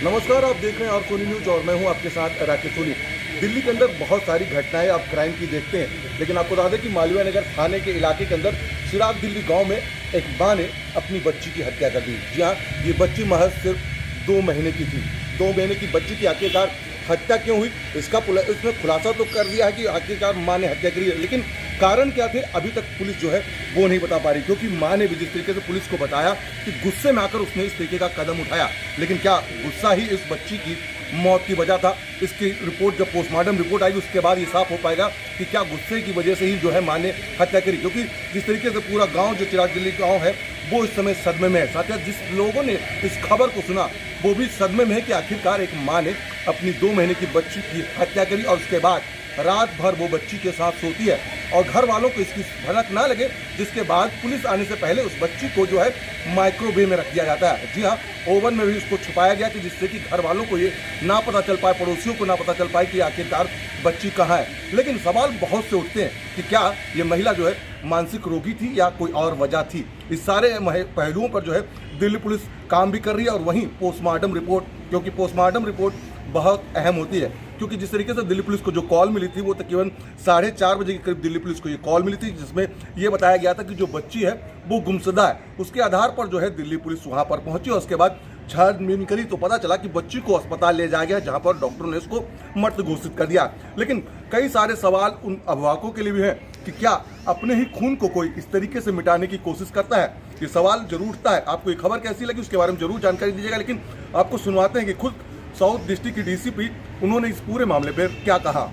नमस्कार, आप देख रहे हैं और सोनी न्यूज और मैं हूं आपके साथ राकेश सोनी। दिल्ली के अंदर बहुत सारी घटनाएं आप क्राइम की देखते हैं, लेकिन आपको बता दें कि मालवीय नगर थाने के इलाके के अंदर चिराग दिल्ली गांव में एक मां ने अपनी बच्ची की हत्या कर दी। जी हाँ, ये बच्ची महज सिर्फ 2 महीने की थी। 2 महीने की बच्ची की आखिरकार हत्या क्यों हुई, इसने खुलासा तो कर दिया है कि आखिरकार मां ने हत्या करी है, लेकिन कारण क्या थे अभी तक पुलिस जो है वो नहीं बता पा रही। क्योंकि मां ने भी जिस तरीके से पुलिस को बताया कि गुस्से में आकर उसने इस तरीके का कदम उठाया, लेकिन क्या गुस्सा ही इस बच्ची की मौत की वजह था? इसकी रिपोर्ट जब पोस्टमार्टम रिपोर्ट आएगी उसके बाद ये साफ हो पाएगा कि क्या गुस्से की वजह से ही जो है मां ने हत्या करी। क्योंकि जिस तरीके से पूरा गांव जो चिराग दिल्ली गांव है वो इस समय सदमे में है। साथ ही जिस लोगों ने इस खबर को सुना वो भी सदमे में है कि आखिरकार एक मां ने अपनी 2 महीने की बच्ची की हत्या करी और उसके बाद रात भर वो बच्ची के साथ सोती है और घर वालों को इसकी भनक ना लगे, जिसके बाद पुलिस आने से पहले उस बच्ची को जो है माइक्रोवेव में रख दिया जाता है। जी हाँ, ओवन में भी उसको छुपाया गया कि जिससे कि घर वालों को ये ना पता चल पाए, पड़ोसियों को ना पता चल पाए कि आखिरकार बच्ची कहाँ है। लेकिन सवाल बहुत से उठते हैं कि क्या ये महिला जो है मानसिक रोगी थी या कोई और वजह थी। इस सारे पहलुओं पर जो है दिल्ली पुलिस काम भी कर रही है और वहीं पोस्टमार्टम रिपोर्ट, क्योंकि पोस्टमार्टम रिपोर्ट बहुत अहम होती है। क्योंकि जिस तरीके से दिल्ली पुलिस को जो कॉल मिली थी वो तकरीबन 4:30 बजे के करीब दिल्ली पुलिस को ये कॉल मिली थी, जिसमें ये बताया गया था कि जो बच्ची है वो गुमशुदा है। उसके आधार पर जो है दिल्ली पुलिस वहाँ पर पहुंची और उसके बाद छानबीन करी तो पता चला कि बच्ची को अस्पताल ले जाया गया, जहाँ पर डॉक्टरों ने इसको मृत घोषित कर दिया। लेकिन कई सारे सवाल उन अभिभावकों के लिए भी हैं कि क्या अपने ही खून को कोई इस तरीके से मिटाने की कोशिश करता है। ये सवाल जरूर उठता है। आपको ये खबर कैसी लगी उसके बारे में जरूर जानकारी दीजिएगा, लेकिन आपको सुनवाते हैं कि खुद साउथ डिस्ट्रिक्ट की डीसीपी उन्होंने इस पूरे मामले पर क्या कहा।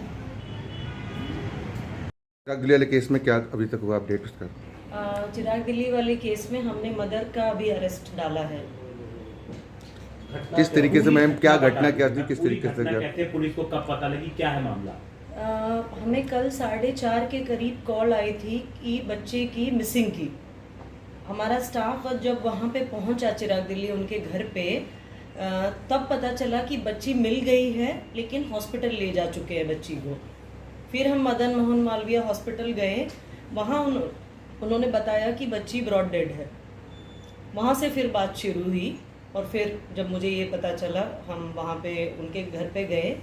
चिराग दिल्ली वाले केस में क्या अभी तक हुआ अपडेट उसका? चिराग दिल्ली वाले केस में हमने मदर का भी अरेस्ट डाला है। किस तरीके से मैम, क्या घटना क्या थी, किस तरीके से कैसे पुलिस को कब पता लगी, क्या है मामला? हमें कल 4:30 के करीब कॉल आई थी कि बच्चे की मिसिंग की। हमारा स्टाफ जब वहाँ पे पहुँचा चिराग दिल्ली उनके घर पे, तब पता चला कि बच्ची मिल गई है, लेकिन हॉस्पिटल ले जा चुके हैं बच्ची को। फिर हम मदन मोहन मालवीय हॉस्पिटल गए, वहाँ उन्होंने बताया कि बच्ची ब्रॉड डेड है। वहाँ से फिर बात शुरू हुई और फिर जब मुझे ये पता चला हम वहाँ पे उनके घर पे गए।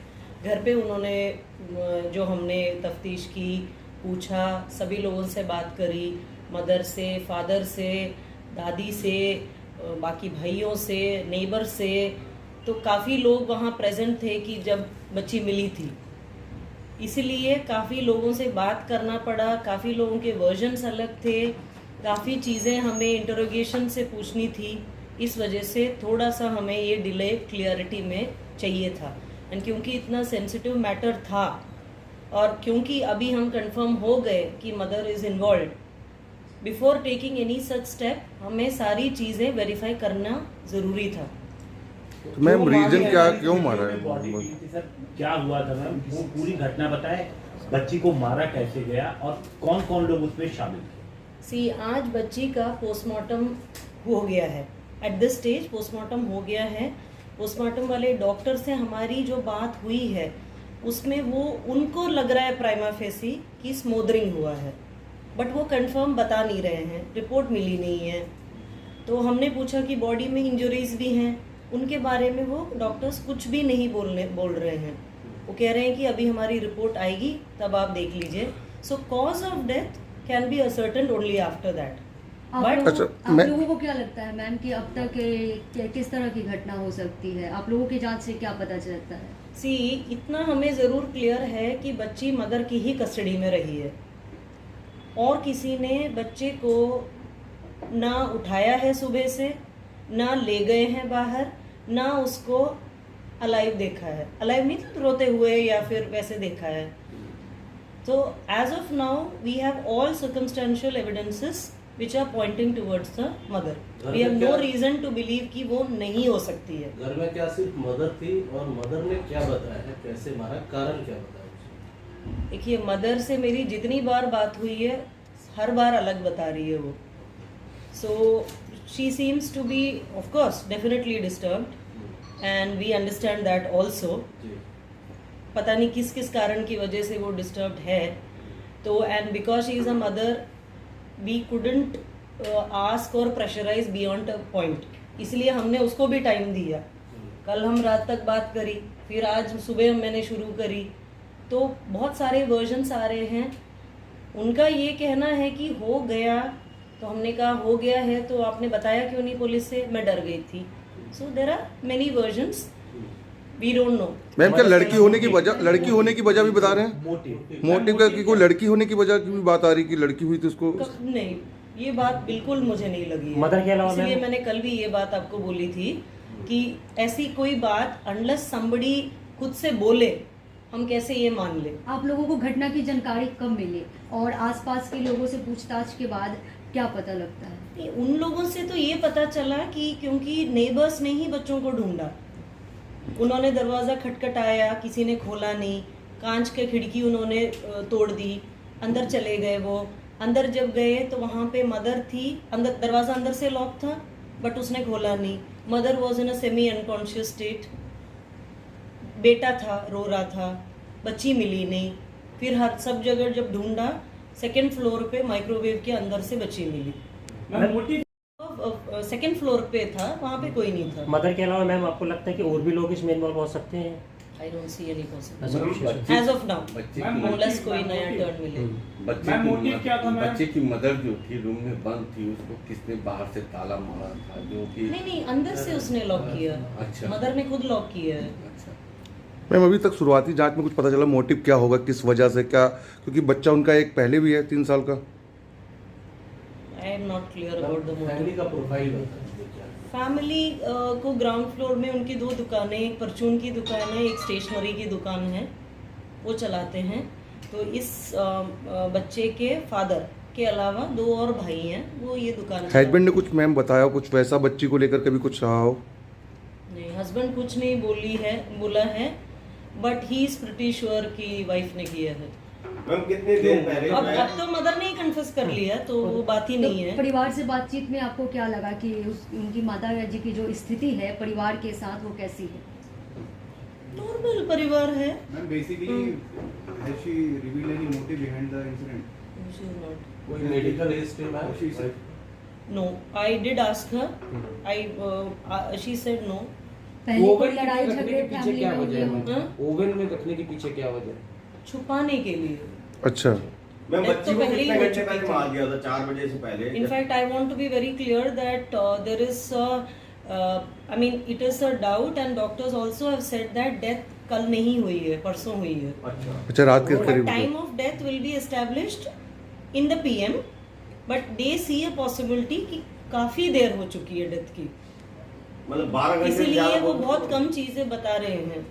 घर पे उन्होंने जो हमने तफ्तीश की, पूछा, सभी लोगों से बात करी, मदर से, फादर से, दादी से, बाकी भाइयों से, नेबर से। तो काफ़ी लोग वहाँ प्रेजेंट थे कि जब बच्ची मिली थी, इसीलिए काफ़ी लोगों से बात करना पड़ा। काफ़ी लोगों के वर्जन्स अलग थे, काफ़ी चीज़ें हमें इंटरोगेशन से पूछनी थी। इस वजह से थोड़ा सा हमें ये डिले क्लियरिटी में चाहिए था। एंड क्योंकि इतना सेंसिटिव मैटर था और क्योंकि अभी हम कंफर्म हो गए कि mother is involve, before taking any such step हमें सारी चीज़ें वेरीफाई करना ज़रूरी था। तो मैम रीजन क्या, क्यों मारा है? सर क्या हुआ था मैम, वो पूरी घटना बताए, बच्ची को मारा कैसे गया और कौन कौन लोग उसमें शामिल थे? आज बच्ची का पोस्टमार्टम हो गया है। एट दिस स्टेज पोस्टमार्टम हो गया है। पोस्टमार्टम वाले डॉक्टर से हमारी जो बात हुई है उसमें वो उनको लग रहा है प्राइमा फेसी कि स्मोदरिंग हुआ है, बट वो कंफर्म बता नहीं रहे हैं, रिपोर्ट मिली नहीं है। तो हमने पूछा कि बॉडी में इंजरीज भी हैं, उनके बारे में वो डॉक्टर्स कुछ भी नहीं बोल रहे हैं। वो कह रहे हैं कि अभी हमारी रिपोर्ट आएगी तब आप देख लीजिए। So cause of death can be ascertained only after that. But आप लोगों को क्या लगता है मैम कि अब तक किस तरह की घटना हो सकती है? आप लोगों की जांच से क्या पता चलता है? इतना हमें ज़रूर क्लियर है कि बच्ची मदर की ही कस्टडी में रही है और किसी ने बच्चे को ना उठाया है सुबह से, ना ले गए हैं बाहर, ना उसको अलाइव देखा है। अलाइव नहीं तो रोते हुए या फिर वैसे देखा है। तो as of now we have all circumstantial evidences which are pointing towards the mother. We have no reason to believe कि वो नहीं हो सकती है। घर में क्या सिर्फ मदर थी और मदर ने क्या बताया है, कैसे मारा, कारण क्या बताया? देखिए, मदर से मेरी जितनी बार बात हुई है हर बार अलग बता रही है वो। So she seems to be of course definitely disturbed and we understand that also. पता नहीं किस किस कारण की वजह से वो disturbed है। तो and because she is a mother we couldn't ask or pressurize beyond a point, इसलिए हमने उसको भी टाइम दिया कल हम रात तक बात करी, फिर आज सुबह मैंने शुरू करी, तो बहुत सारे वर्जन्स आ रहे हैं। उनका ये कहना है कि हो गया, तो हमने कहा हो गया है तो आपने बताया क्यों नहीं पुलिस से? मैं डर गई थी। So there are many versions, we don't know. Ma'am क्या लड़की होने की वजह भी बता रहे हैं? मोटिव का कि कोई लड़की होने की वजह की भी बात आ रही कि लड़की हुई तो उसको नहीं, ये बात बिल्कुल मुझे नहीं लगी है। मदर के अलावा इसलिए मैम- मैंने कल भी ये बात आपको बोली थी कि ऐसी कोई बात अनलेस somebody खुद से बोले, हम कैसे ये मान ले। आप लोगों को घटना की जानकारी कब मिली और आसपास के लोगों से पूछताछ के बाद क्या पता लगता है? नहीं, उन लोगों से तो ये पता चला कि क्योंकि नेबर्स ने ही बच्चों को ढूंढा, उन्होंने दरवाज़ा खटखटाया, किसी ने खोला नहीं, कांच के खिड़की उन्होंने तोड़ दी, अंदर चले गए। वो अंदर जब गए तो वहाँ पे मदर थी, अंदर दरवाज़ा अंदर से लॉक था बट उसने खोला नहीं। Mother was in a semi unconscious state, बेटा था रो रहा था, बच्ची मिली नहीं। फिर हर सब जगह जब ढूंढा, सेकंड फ्लोर पे माइक्रोवेव के अंदर से बच्ची मिली। सेकंड फ्लोर पे था, वहाँ पे कोई नहीं था। मदर के अलावा मैम आपको लगता है कि और भी लोग इसमें इन्वॉल्व हो सकते हैं? I don't see any possibility as of now, unless कोई नया टर्न मिले। बच्चे की मदर जो थी रूम में बंद थी, उसको किसने बाहर से ताला मारा था जो कि? नहीं, अंदर से उसने लॉक किया। अच्छा। मदर ने खुद लॉक किया है। अच्छा। मैम अभी तक शुरुआती जांच में कुछ पता चला मोटिव क्या होगा, किस वजह से, क्या क्योंकि बच्चा उनका एक पहले भी है 3 साल का? I am not clear about the family motive. का प्रोफाइल बताइए क्या? फैमिली को ग्राउंड फ्लोर में उनकी 2 दुकानें, एक परचून की दुकान है, एक स्टेशनरी की दुकान है, वो चलाते हैं। तो इस बच्चे के फादर के अलावा 2 और भाई हैं, वो ये दुकान हस्बैंड ने कुछ मैम बताया कुछ वैसा बच्ची को लेकर कभी कुछ रहा हो? नहीं, हस्बैंड कुछ नहीं बोला है, but he is pretty sure कि वाइफ ने किया है। मैम कितने दिन पहले अब तो मदर ने ही कन्फेस कर लिया, तो वो बात ही नहीं है। तो परिवार से बातचीत में आपको क्या लगा कि उनकी माता जी की जो स्थिति है परिवार के साथ वो कैसी है? नॉर्मल परिवार है। Ma'am basically has she revealed any motive behind the incident? She is not. कोई मेडिकल हिस्ट्री में? She said No, I did ask her. She said no. पहले कोई ओवन के लड़ाई रखने झगड़े के पीछे फैमिली क्या में वजह हुए है? हों? ओवन में रखने के पीछे क्या वजह है? छुपाने के लिए। अच्छा। मैम Death बच्ची तो को पहले ही कितने हो घंटे चुकी पहले थी। मार दिया था? 4 बजे से पहले? In fact, I want to be very clear that there is, I mean, it is a doubt, and doctors also have said that death कल नहीं हुई है, परसों हुई है। अच्छा रात के But करीब time of death will be established in the PM, but they see a possibility कि काफी देर हो चुकी है डेथ की, मतलब 12 घंटे से इसीलिए ज्यादा वो बहुत कम चीजें बता रहे हैं।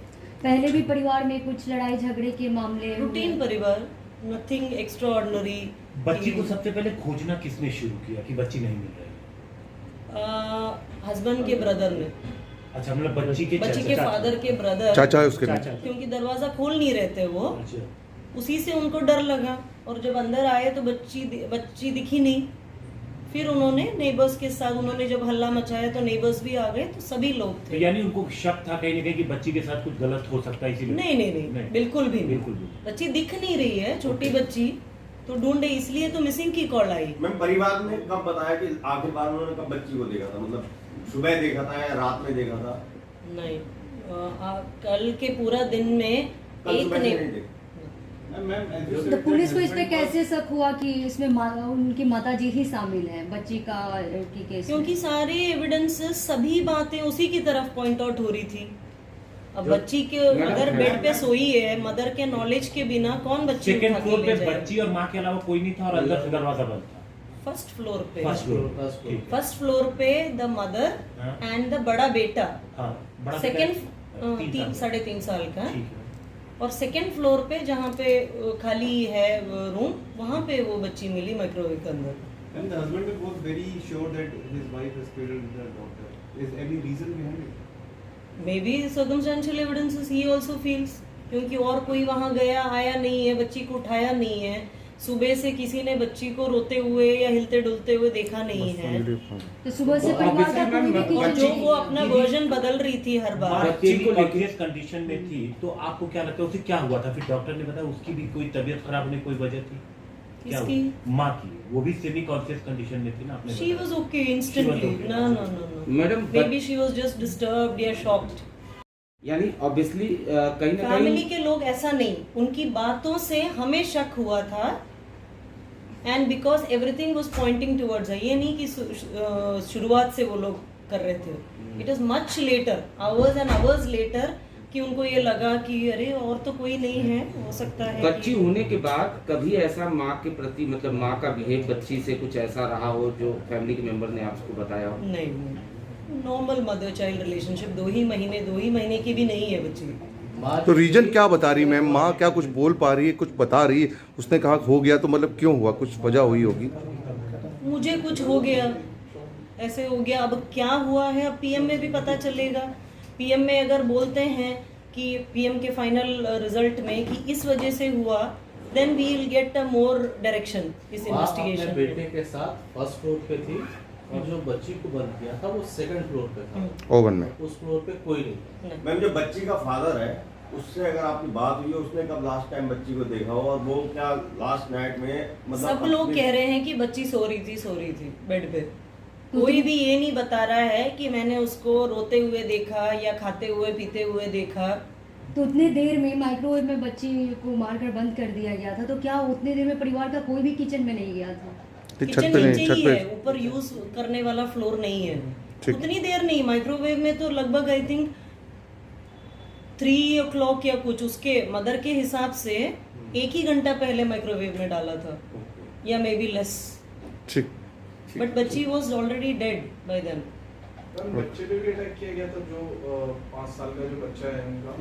पहले भी परिवार में कुछ लड़ाई झगड़े के मामले रूटीन हुए? परिवार, नथिंग एक्स्ट्राऑर्डिनरी। बच्ची को सबसे पहले खोजना किसने शुरू किया कि बच्ची नहीं मिल रही? हस्बैंड के ब्रदर ने, अच्छा, मतलब बच्ची के चाचा- फादर के ब्रदर, चाचा है उसके चाचा। क्योंकि दरवाजा खोल नहीं रहे थे वो, अच्छा। उसी से उनको डर लगा, और जब अंदर आए तो बच्ची दिखी नहीं। फिर उन्होंने नेबर्स के साथ, उन्होंने जब हल्ला मचाया तो नेबर्स भी आ गए, तो सभी लोग तो थे। यानी उनको शक था कहीं ना कहीं कि बच्ची के साथ कुछ गलत हो सकता है, इसीलिए? नहीं नहीं नहीं, नहीं। बिल्कुल भी नहीं। बिल्कुल भी। बच्ची दिख नहीं रही है, छोटी बच्ची, तो ढूंढे, इसलिए तो मिसिंग की कॉल आई। मैम परिवार ने कब बताया कि आखिर बार उन्होंने कब बच्ची को देखा था? मतलब सुबह देखा था या रात में देखा था? नहीं, कल के पूरा दिन में कल एक सुबह ने, से नहीं देखा? तो पुलिस को इस पे कैसे शक हुआ कि इसमें उनकी माता जी ही शामिल है बच्ची का की केस में? क्योंकि सारे एविडेंसेस, सभी बातें उसी की तरफ पॉइंट आउट हो रही थी। अब बच्ची के अगर बेड पे सोई है, मदर के नॉलेज के बिना कौन बच्ची सेकंड उठा के फ्लोर पे ले जाएगा? बच्ची और माँ के अलावा कोई नहीं था और अंदर से दरवाजा बंद था। फर्स्ट फ्लोर पे, फर्स्ट फ्लोर। First floor. ठीक है। फर्स्ट फ्लोर पे द मदर हाँ। एंड द बड़ा बेटा, हाँ, बड़ा सेकंड तीन साल 3.5 साल का, ठीक है। और सेकंड फ्लोर पे जहाँ पे खाली है रूम, वहाँ पे वो बच्ची मिली माइक्रोवेव के अंदर। And the husband was very sure that his wife has killed the daughter. Is any reason behind it? May be circumstantial evidences he also feels, क्योंकि और कोई वहाँ गया आया नहीं है, बच्ची को उठाया नहीं है, सुबह से किसी ने बच्ची को रोते हुए या हिलते डुलते हुए देखा नहीं है, तो सुबह से परिवार का कोई भी और किसी जो वो अपना वर्जन बदल रही थी हर बार। बच्ची को कॉन्शियस कंडीशन में थी, तो आपको क्या लगता है उसे क्या हुआ था? फिर डॉक्टर ने बताया उसकी भी कोई तबीयत खराब होने की कोई वजह थी? क्या किसकी? हुआ? माँ की, वो भी सेमी कॉन्शियस कंडीशन में थी ना, आपने शी बताया। Was okay instantly. okay. No. Madam Maybe she was just disturbed या shocked. यानी ऑब्वियसली कहीं ना फैमिली कहीं के लोग ऐसा नहीं, उनकी बातों से हमें शक हुआ था and because everything was pointing towards, ये नहीं कि शुरुआत से वो लोग कर रहे थे, it is much later, hours and hours later, कि उनको ये लगा कि अरे और तो कोई नहीं है, हो सकता है बच्ची होने के बाद कभी ऐसा माँ के प्रति मतलब माँ का बिहेव बच्ची से कुछ ऐसा रहा हो जो फैमिली के मेंबर ने आपको बताया हो? नहीं, नॉर्मल मदर चाइल्ड रिलेशनशिप, 2 ही महीने की भी नहीं है बच्ची। माँ तो रीजन क्या बता रही मैम? माँ क्या कुछ बोल पा रही है, कुछ बता रही है? उसने कहा हो गया तो मतलब क्यों हुआ, कुछ वजह हुई होगी? मुझे कुछ हो गया, ऐसे हो गया, अब क्या हुआ है अब पीएम में भी पता चलेगा। पीएम में अगर बोलते हैं कि पीएम के फाइनल रिजल्ट में कि इस वजह से हुआ, then we will get a more direction इस माँ अपने इन्वेस्टिगेशन। बेटे के साथ फर्स्ट फ्लोर पे थी और जो बच्ची को बंद किया था वो सेकंड फ्लोर पे था, ओवन में। उस फ्लोर पे कोई नहीं था। मैम जो बच्ची का फादर है उससे अगर आपकी बात हुई है, उसने कब लास्ट टाइम बच्ची को देखा हो और वो क्या लास्ट नाइट में मतलब सब लोग कह रहे हैं कि बच्ची सो रही थी बेड पे, कोई भी ये नहीं बता रहा है कि मैंने उसको रोते हुए देखा या खाते हुए पीते हुए देखा। तो उतने देर में माइक्रोवेव में बच्ची को मारकर बंद कर दिया गया था, तो क्या उतने देर में परिवार का कोई भी किचन में नहीं गया था? किचन नीचे ही है, ऊपर यूज करने वाला फ्लोर नहीं है। ठीक। उतनी देर नहीं, माइक्रोवेव में तो लगभग आई थिंक 3 o'clock या कुछ, उसके मदर के हिसाब से 1 ही घंटा पहले माइक्रोवेव में डाला था या मे बी लेस, ठीक। बट बच्ची was already dead by then. बच्चे पे भी अटैक किया गया था, जो 5 साल का जो बच्चा है उनका